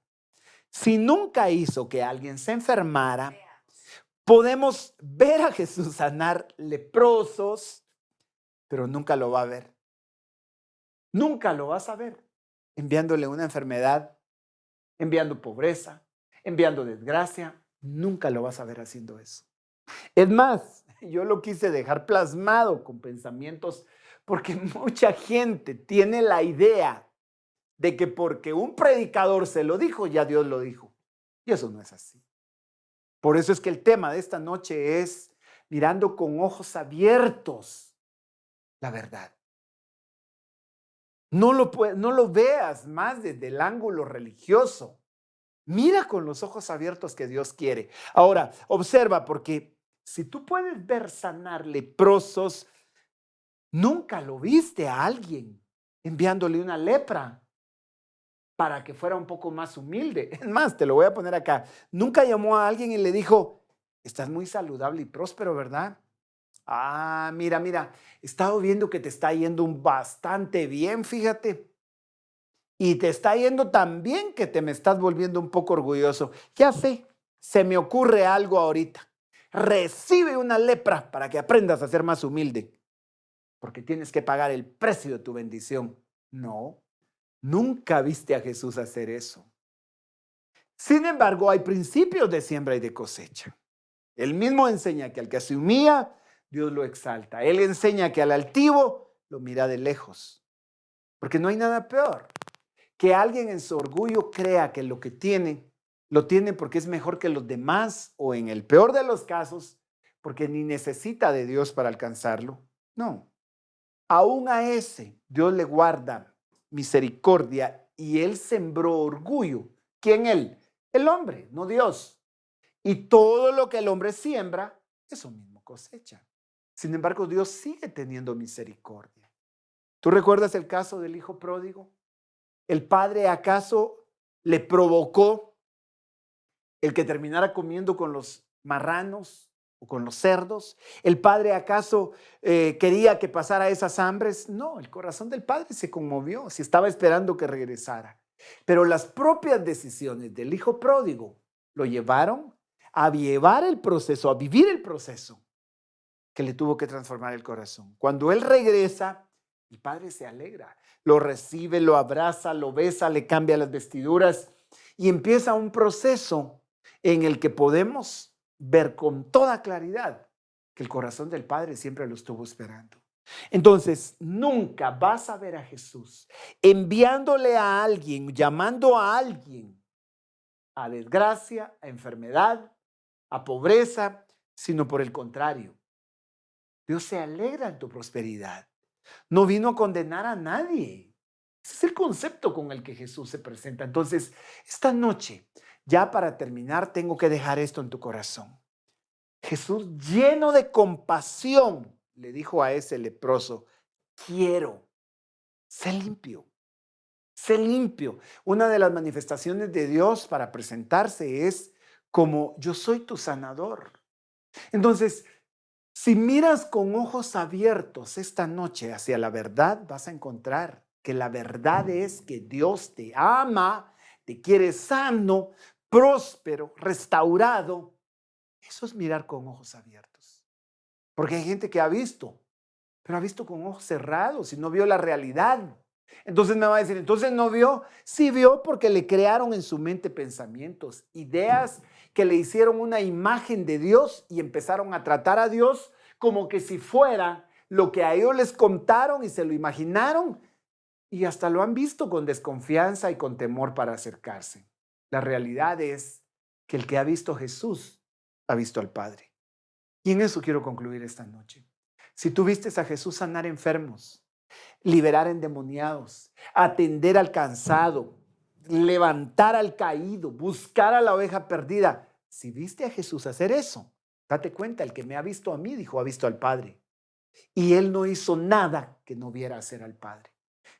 Si nunca hizo que alguien se enfermara, podemos ver a Jesús sanar leprosos, pero nunca lo va a ver. Nunca lo vas a ver enviándole una enfermedad, enviando pobreza, enviando desgracia. Nunca lo vas a ver haciendo eso. Es más, yo lo quise dejar plasmado con pensamientos, porque mucha gente tiene la idea de que porque un predicador se lo dijo, ya Dios lo dijo. Y eso no es así. Por eso es que el tema de esta noche es mirando con ojos abiertos la verdad. No lo veas más desde el ángulo religioso. Mira con los ojos abiertos que Dios quiere. Ahora, observa, porque si tú puedes ver sanar leprosos, nunca lo viste a alguien enviándole una lepra para que fuera un poco más humilde. Es más, te lo voy a poner acá. Nunca llamó a alguien y le dijo, estás muy saludable y próspero, ¿verdad? Ah, mira, he estado viendo que te está yendo bastante bien, fíjate. Y te está yendo tan bien que te me estás volviendo un poco orgulloso. Ya sé, se me ocurre algo ahorita. Recibe una lepra para que aprendas a ser más humilde, porque tienes que pagar el precio de tu bendición. No, nunca viste a Jesús hacer eso. Sin embargo, hay principios de siembra y de cosecha. Él mismo enseña que al que se humilla, Dios lo exalta. Él enseña que al altivo lo mira de lejos. Porque no hay nada peor que alguien en su orgullo crea que lo que tiene, lo tiene porque es mejor que los demás, o en el peor de los casos, porque ni necesita de Dios para alcanzarlo. No. Aún a ese Dios le guarda misericordia, y él sembró orgullo. ¿Quién él? El hombre, no Dios. Y todo lo que el hombre siembra, eso mismo cosecha. Sin embargo, Dios sigue teniendo misericordia. ¿Tú recuerdas el caso del hijo pródigo? ¿El padre acaso le provocó el que terminara comiendo con los marranos o con los cerdos? ¿El padre acaso quería que pasara esas hambres? No, el corazón del padre se conmovió, si estaba esperando que regresara. Pero las propias decisiones del hijo pródigo lo llevaron a llevar el proceso, a vivir el proceso que le tuvo que transformar el corazón. Cuando él regresa, el padre se alegra, lo recibe, lo abraza, lo besa, le cambia las vestiduras y empieza un proceso en el que podemos ver con toda claridad que el corazón del padre siempre lo estuvo esperando. Entonces, nunca vas a ver a Jesús enviándole a alguien, llamando a alguien a desgracia, a enfermedad, a pobreza, sino por el contrario. Dios se alegra en tu prosperidad. No vino a condenar a nadie. Ese es el concepto con el que Jesús se presenta. Entonces, esta noche, ya para terminar, tengo que dejar esto en tu corazón. Jesús, lleno de compasión, le dijo a ese leproso, quiero, sé limpio, sé limpio. Una de las manifestaciones de Dios para presentarse es como yo soy tu sanador. Entonces, si miras con ojos abiertos esta noche hacia la verdad, vas a encontrar que la verdad es que Dios te ama, te quiere sano, próspero, restaurado. Eso es mirar con ojos abiertos. Porque hay gente que ha visto, pero ha visto con ojos cerrados y no vio la realidad. Entonces me va a decir, ¿entonces no vio? Sí vio, porque le crearon en su mente pensamientos, ideas que le hicieron una imagen de Dios y empezaron a tratar a Dios como que si fuera lo que a ellos les contaron y se lo imaginaron, y hasta lo han visto con desconfianza y con temor para acercarse. La realidad es que el que ha visto a Jesús ha visto al Padre. Y en eso quiero concluir esta noche. Si tú vistes a Jesús sanar enfermos, liberar endemoniados, atender al cansado, levantar al caído, buscar a la oveja perdida. Si viste a Jesús hacer eso, date cuenta, el que me ha visto a mí, dijo, ha visto al Padre. Y él no hizo nada que no viera hacer al Padre.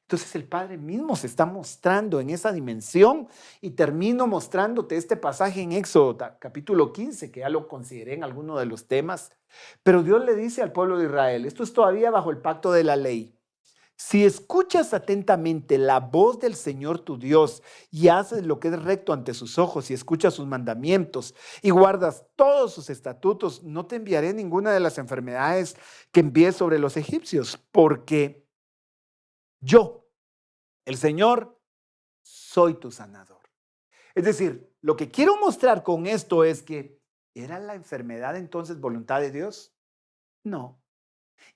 Entonces el Padre mismo se está mostrando en esa dimensión, y termino mostrándote este pasaje en Éxodo capítulo 15, que ya lo consideré en alguno de los temas. Pero Dios le dice al pueblo de Israel, esto es todavía bajo el pacto de la ley: si escuchas atentamente la voz del Señor tu Dios y haces lo que es recto ante sus ojos y escuchas sus mandamientos y guardas todos sus estatutos, no te enviaré ninguna de las enfermedades que envié sobre los egipcios, porque yo, el Señor, soy tu sanador. Es decir, lo que quiero mostrar con esto es que ¿era la enfermedad entonces voluntad de Dios? No.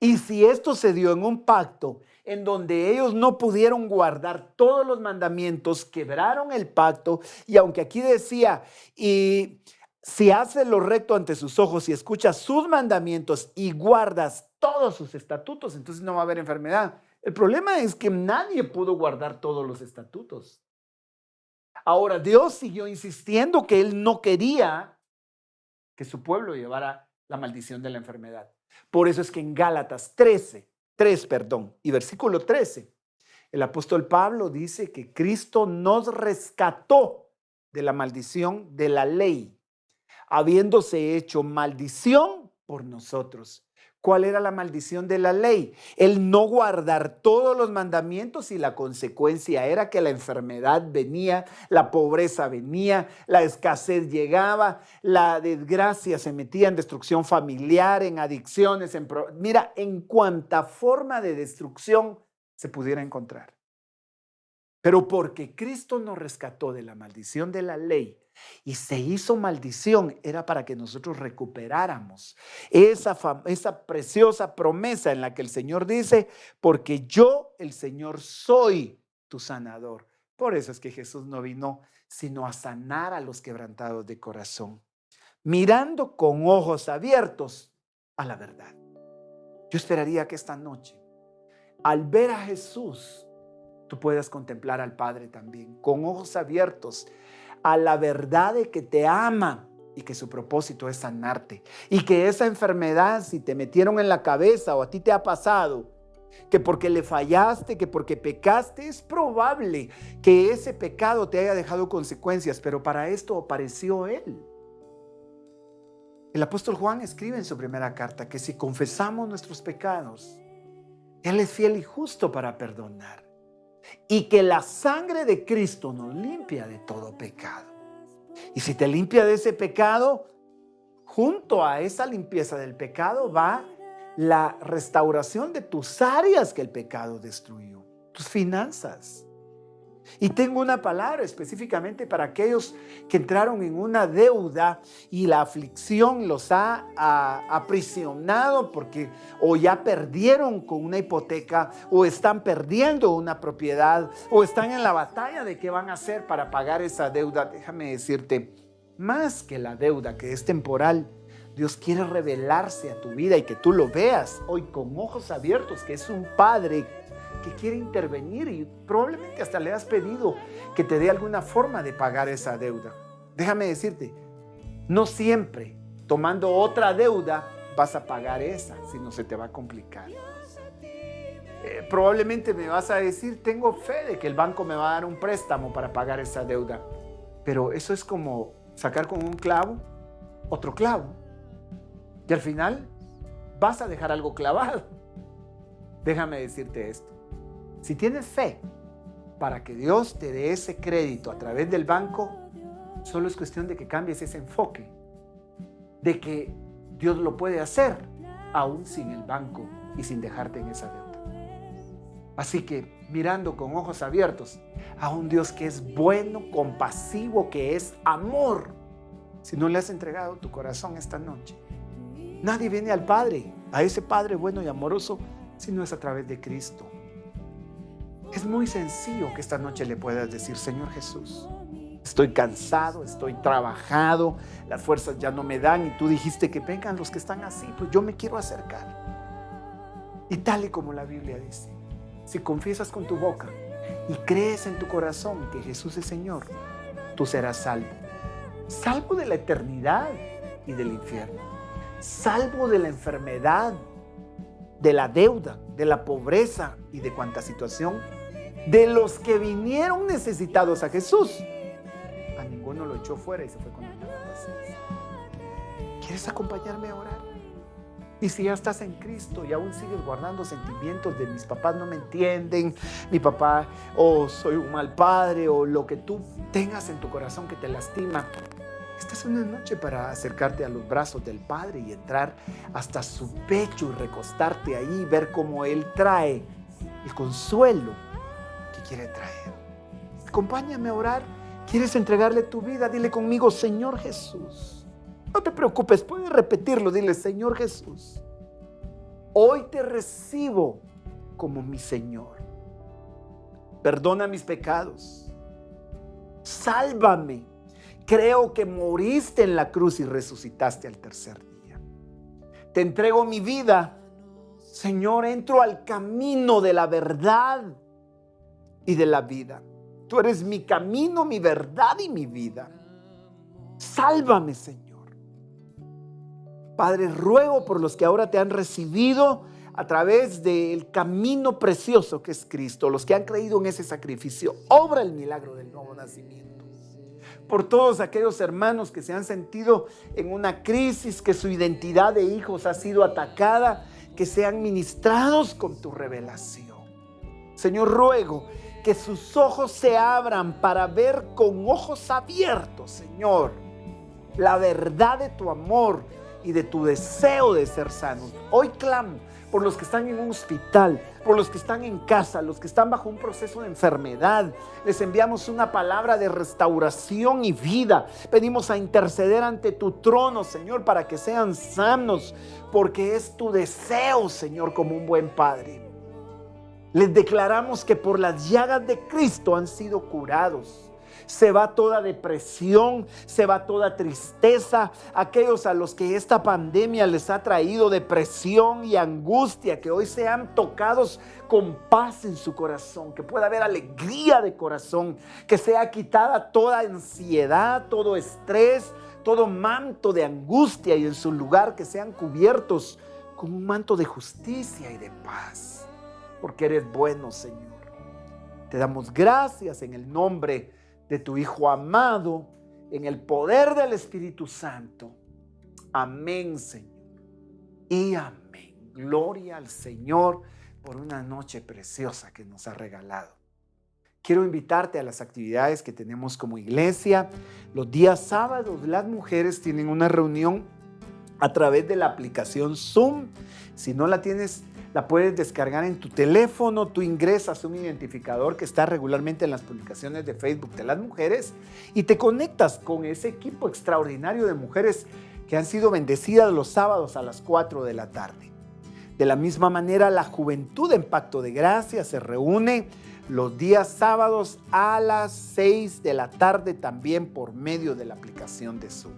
Y si esto se dio en un pacto en donde ellos no pudieron guardar todos los mandamientos, quebraron el pacto, y aunque aquí decía, y si haces lo recto ante sus ojos y escuchas sus mandamientos y guardas todos sus estatutos, entonces no va a haber enfermedad. El problema es que nadie pudo guardar todos los estatutos. Ahora, Dios siguió insistiendo que Él no quería que su pueblo llevara la maldición de la enfermedad. Por eso es que en Gálatas 3, y versículo 13, el apóstol Pablo dice que Cristo nos rescató de la maldición de la ley, habiéndose hecho maldición por nosotros. ¿Cuál era la maldición de la ley? El no guardar todos los mandamientos, y la consecuencia era que la enfermedad venía, la pobreza venía, la escasez llegaba, la desgracia se metía en destrucción familiar, en adicciones, en cuanta forma de destrucción se pudiera encontrar. Pero porque Cristo nos rescató de la maldición de la ley y se hizo maldición, era para que nosotros recuperáramos esa preciosa promesa en la que el Señor dice, porque yo, el Señor, soy tu sanador. Por eso es que Jesús no vino sino a sanar a los quebrantados de corazón, mirando con ojos abiertos a la verdad. Yo esperaría que esta noche, al ver a Jesús, tú puedas contemplar al Padre también, con ojos abiertos a la verdad de que te ama y que su propósito es sanarte. Y que esa enfermedad, si te metieron en la cabeza o a ti te ha pasado, que porque le fallaste, que porque pecaste, es probable que ese pecado te haya dejado consecuencias, pero para esto apareció Él. El apóstol Juan escribe en su primera carta que si confesamos nuestros pecados, Él es fiel y justo para perdonar. Y que la sangre de Cristo nos limpia de todo pecado. Y si te limpia de ese pecado, junto a esa limpieza del pecado va la restauración de tus áreas que el pecado destruyó, tus finanzas. Y tengo una palabra específicamente para aquellos que entraron en una deuda y la aflicción los ha aprisionado porque o ya perdieron con una hipoteca o están perdiendo una propiedad o están en la batalla de qué van a hacer para pagar esa deuda. Déjame decirte, más que la deuda que es temporal, Dios quiere revelarse a tu vida y que tú lo veas hoy con ojos abiertos, que es un Padre que quiere intervenir y probablemente hasta le has pedido que te dé alguna forma de pagar esa deuda. Déjame decirte, no siempre tomando otra deuda vas a pagar esa, sino se te va a complicar. Probablemente me vas a decir, tengo fe de que el banco me va a dar un préstamo para pagar esa deuda, pero eso es como sacar con un clavo otro clavo y al final vas a dejar algo clavado. Déjame decirte esto. Si tienes fe para que Dios te dé ese crédito a través del banco, solo es cuestión de que cambies ese enfoque, de que Dios lo puede hacer aún sin el banco y sin dejarte en esa deuda. Así que mirando con ojos abiertos a un Dios que es bueno, compasivo, que es amor, si no le has entregado tu corazón esta noche, nadie viene al Padre, a ese Padre bueno y amoroso, si no es a través de Cristo. Es muy sencillo que esta noche le puedas decir, Señor Jesús, estoy cansado, estoy trabajado, las fuerzas ya no me dan y tú dijiste que vengan los que están así, pues yo me quiero acercar. Y tal y como la Biblia dice, si confiesas con tu boca y crees en tu corazón que Jesús es Señor, tú serás salvo. Salvo de la eternidad y del infierno. Salvo de la enfermedad, de la deuda, de la pobreza y de cuanta situación de los que vinieron necesitados a Jesús. A ninguno lo echó fuera y se fue con la paciencia. ¿Quieres acompañarme a orar? Y si ya estás en Cristo y aún sigues guardando sentimientos de mis papás no me entienden, mi papá, o soy un mal padre, o lo que tú tengas en tu corazón que te lastima, esta es una noche para acercarte a los brazos del Padre y entrar hasta su pecho y recostarte ahí y ver cómo Él trae el consuelo que quiere traer. Acompáñame a orar. ¿Quieres entregarle tu vida? Dile conmigo, Señor Jesús. No te preocupes, puedes repetirlo. Dile, Señor Jesús, Hoy te recibo como mi Señor. Perdona mis pecados. Sálvame. Creo que moriste en la cruz y resucitaste al tercer día. Te entrego mi vida. Señor, entro al camino de la verdad y de la vida. Tú eres mi camino, mi verdad y mi vida. Sálvame, Señor. Padre, ruego por los que ahora te han recibido a través del camino precioso que es Cristo, los que han creído en ese sacrificio. Obra el milagro del nuevo nacimiento. Por todos aquellos hermanos que se han sentido en una crisis, que su identidad de hijos ha sido atacada, que sean ministrados con tu revelación. Señor, ruego que sus ojos se abran para ver con ojos abiertos, Señor, la verdad de tu amor y de tu deseo de ser sanos. Hoy clamo por los que están en un hospital, por los que están en casa, los que están bajo un proceso de enfermedad. Les enviamos una palabra de restauración y vida. Pedimos a interceder ante tu trono, Señor, para que sean sanos, porque es tu deseo, Señor, como un buen Padre. Les declaramos que por las llagas de Cristo han sido curados. Se va toda depresión, se va toda tristeza. Aquellos a los que esta pandemia les ha traído depresión y angustia, que hoy sean tocados con paz en su corazón, que pueda haber alegría de corazón, que sea quitada toda ansiedad, todo estrés, todo manto de angustia, y en su lugar que sean cubiertos con un manto de justicia y de paz, porque eres bueno, Señor. Te damos gracias en el nombre de tu Hijo amado, en el poder del Espíritu Santo. Amén, Señor. Y amén. Gloria al Señor por una noche preciosa que nos ha regalado. Quiero invitarte a las actividades que tenemos como iglesia. Los días sábados las mujeres tienen una reunión a través de la aplicación Zoom. Si no la tienes, la puedes descargar en tu teléfono. Tú ingresas un identificador que está regularmente en las publicaciones de Facebook de las mujeres y te conectas con ese equipo extraordinario de mujeres que han sido bendecidas los sábados a las 4 de la tarde. De la misma manera, la Juventud en Pacto de Gracia se reúne los días sábados a las 6 de la tarde también por medio de la aplicación de Zoom.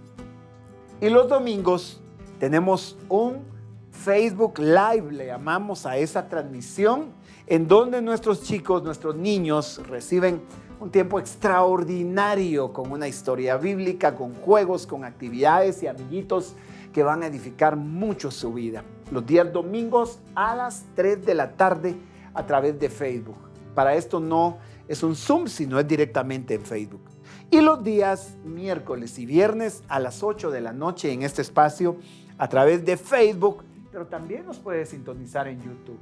Y los domingos tenemos un Facebook Live, le llamamos a esa transmisión, en donde nuestros chicos, nuestros niños reciben un tiempo extraordinario con una historia bíblica, con juegos, con actividades y amiguitos que van a edificar mucho su vida. Los días domingos a las 3 de la tarde a través de Facebook. Para esto no es un Zoom, sino es directamente en Facebook. Y los días miércoles y viernes a las 8 de la noche en este espacio a través de Facebook, pero también nos puedes sintonizar en YouTube.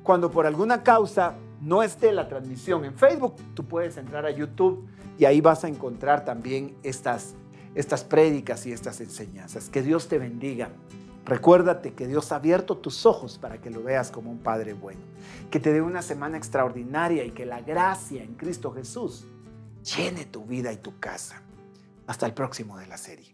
Cuando por alguna causa no esté la transmisión en Facebook, tú puedes entrar a YouTube y ahí vas a encontrar también estas prédicas y estas enseñanzas. Que Dios te bendiga. Recuérdate que Dios ha abierto tus ojos para que lo veas como un Padre bueno. Que te dé una semana extraordinaria y que la gracia en Cristo Jesús llene tu vida y tu casa. Hasta el próximo de la serie.